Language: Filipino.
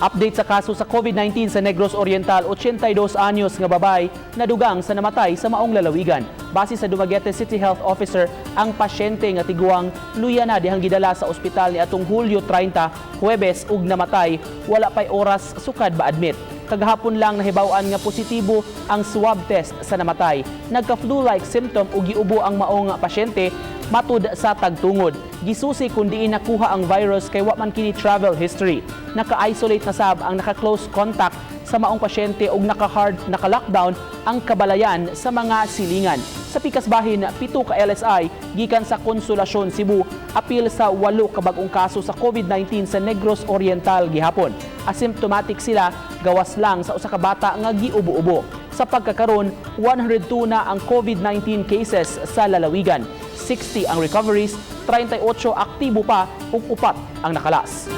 Update sa kaso sa COVID-19 sa Negros Oriental, 82 anyos nga babay na dugang sa namatay sa maong lalawigan. Base sa Dumaguete City Health Officer, ang pasyente nga tiguang luya na dihang gidala sa ospital ni atong Hulyo 30, Huwebes ug namatay, wala pay oras sukad ba admit. Kagahapon lang nahibaw-an nga positibo ang swab test sa namatay. Nagka-flu-like symptom ug giubo ang maong pasyente matud sa tagtungod. Gisusi kung diin nakuha ang virus kay wa man kini travel history. Naka-isolate na sab ang naka-close contact sa maong pasyente ug naka-lockdown ang kabalayan sa mga silingan. Sa pikas bahin, 7 ka LSI gikan sa Konsolasyon, Cebu, apil sa 8 ka bag-ong kaso sa COVID-19 sa Negros Oriental gihapon. Asymptomatic sila, gawas lang sa usa ka bata nga giubo-ubo. Sa pagkakaron, 102 na ang COVID-19 cases sa lalawigan. 60 ang recoveries, 38 aktibo pa ug 4 ang nakalas.